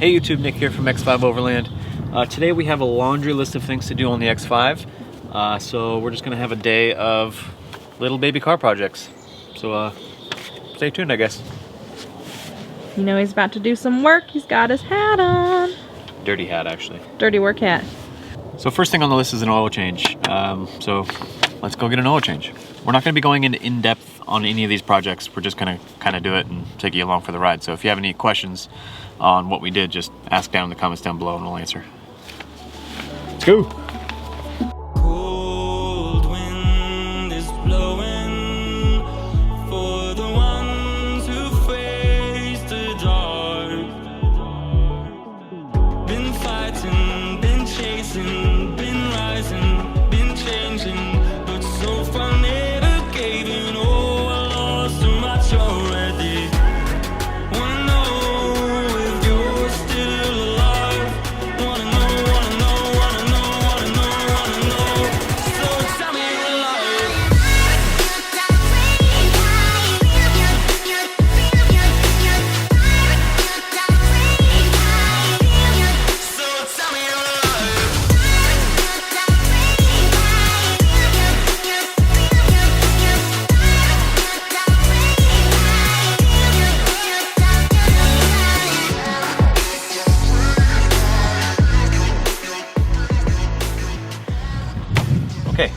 Hey YouTube, Nick here from X5 Overland. Today we have a laundry list of things to do on the X5. So we're just gonna have a day of little baby car projects. So stay tuned, I guess. You know he's about to do some work. He's got his hat on. Dirty hat, actually. Dirty work hat. So first thing on the list is an oil change. So let's go get an oil change. We're not gonna be going into in-depth on any of these projects. We're just gonna kind of do it and take you along for the ride. So if you have any questions on what we did, just ask down in the comments down below and we'll answer. Let's go. Cold wind is blowing for the ones who face the dark. Been fighting, been chasing, been rising, been changing, but so far never gave in. Oh, I lost too much already. Wanna know if you're still alive. Wanna know, wanna know, wanna know, wanna know, wanna know. So tell me you're alive. So tell me you're alive. Okay,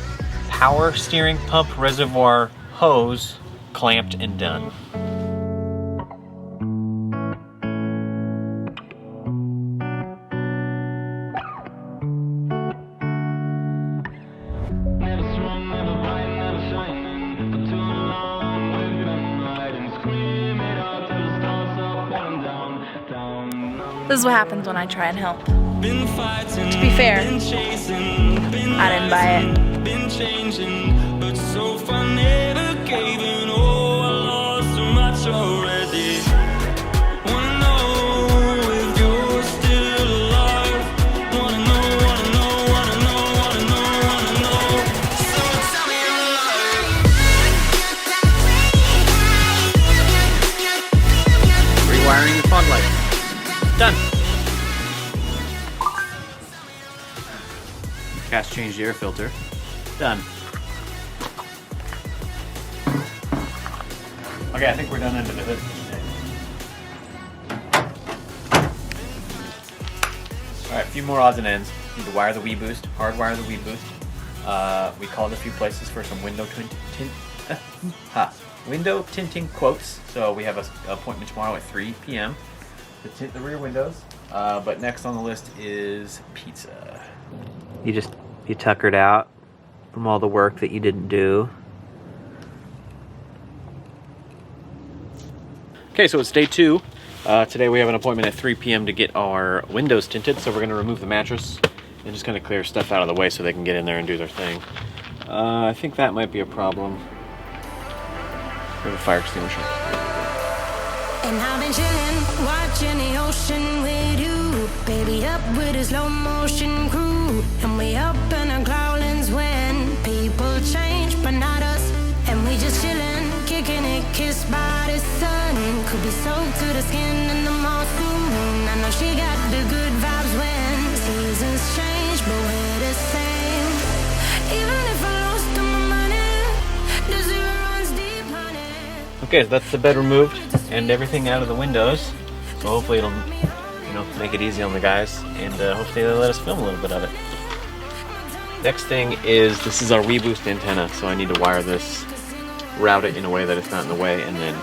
power steering pump reservoir hose clamped and done. Never strong, never blind, never shining. For too long, we've been riding. Scream it out till the stars stop falling down. This is what happens when I try and help. Been fighting, To be fair, been chasing, been I didn't buy it. rising, been changing, but so far never gave in. Oh, I lost too much already. Wanna know if you're still alive. Wanna know, wanna know, wanna know, wanna know, wanna know. So tell me you're alive. Rewiring the fog lights. Done. Gas change the air filter. Done. Okay, I think we're done under the hood today. Alright, a few more odds and ends. Need to wire the Wii Boost, hardwire the Wii Boost. We called a few places for some window window tinting quotes. So we have an appointment tomorrow at 3 p.m. to tint the rear windows. But next on the list is pizza. You tuckered out from all the work that you didn't do. Okay, so it's day 2. Today we have an appointment at 3 p.m. to get our windows tinted, so we're going to remove the mattress and just kind of clear stuff out of the way so they can get in there and do their thing. I think that might be a problem. We have a fire extinguisher. And I've been chillin', watching the ocean with you. Baby up with a slow motion crew. And we up in our cloudlands when people change, but not us. And we just chillin', kicking it, kissed by the sun. Could be soaked to the skin in the monsoon. I know she got the good vibes when seasons change, but we're the same. Even if I lost all my money, the zero runs deep, honey. Okay, so that's the bed removed and everything out of the windows. So hopefully it'll, make it easy on the guys, and hopefully they'll let us film a little bit of it. Next thing is, this is our Wii Boost antenna, so I need to wire this, route it in a way that it's not in the way, and then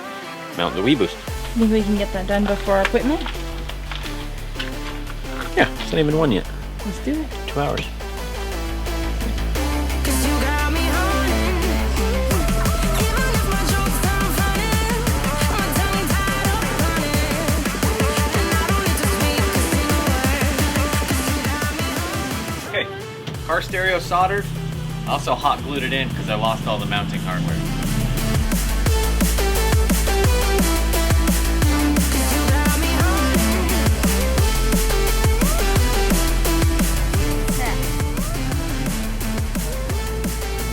mount the Wii Boost. Think we can get that done before our appointment? Yeah, it's not even 1 yet. Let's do it. 2 hours. 'Cause you got me holding. Even if my jokes sound funny, my tongue tied up on it. And I don't need to speak a single word. 'Cause you got me holding. Okay, car stereo soldered. I also hot glued it in because I lost all the mounting hardware.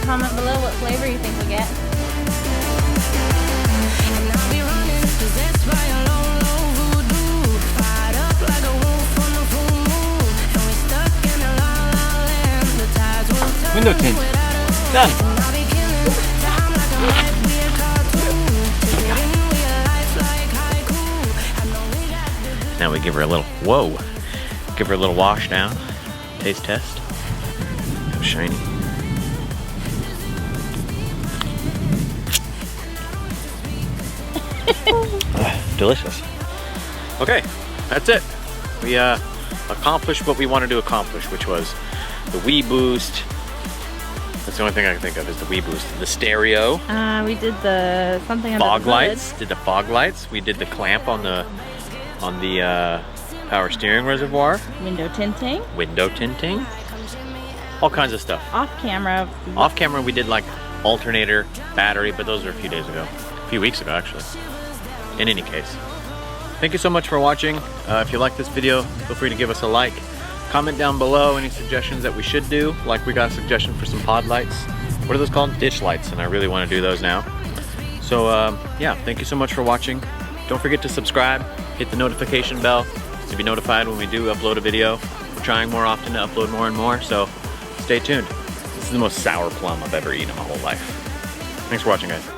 Comment below what flavor you think we'll get. And I'll be running, 'cause that's why I'm low, low voodoo. Fired up like a Window tint. Done. Now we give her a little, whoa. Give her a little wash down. Taste test. So shiny. Delicious. Okay, that's it. We accomplished what we wanted to accomplish, which was the Wii Boost. That's the only thing I can think of is the Wii Boost. The stereo. We did the something under Fog the hood. lights. Did the fog lights. We did the clamp on the power steering reservoir. Window tinting. Window tinting. All kinds of stuff. Off camera. Off camera we did like alternator, battery, but those were a few days ago. A few weeks ago actually. In any case. Thank you so much for watching. If you like this video, feel free to give us a like. Comment down below any suggestions that we should do. Like we got a suggestion for some pod lights. What are those called? Ditch lights, and I really want to do those now. So yeah, thank you so much for watching. Don't forget to subscribe, hit the notification bell to be notified when we do upload a video. We're trying more often to upload more and more, so stay tuned. This is the most sour plum I've ever eaten in my whole life. Thanks for watching, guys.